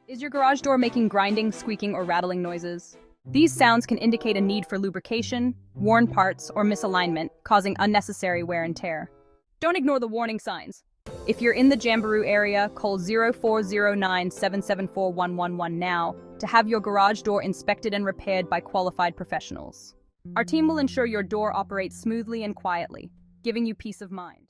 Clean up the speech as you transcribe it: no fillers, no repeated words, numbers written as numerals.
Is your garage door making grinding, squeaking, or rattling noises? These sounds can indicate a need for lubrication, worn parts, or misalignment, causing unnecessary wear and tear. Don't ignore the warning signs. If you're in the Jamboree area, call 0409-774-111 now to have your garage door inspected and repaired by qualified professionals. Our team will ensure your door operates smoothly and quietly, giving you peace of mind.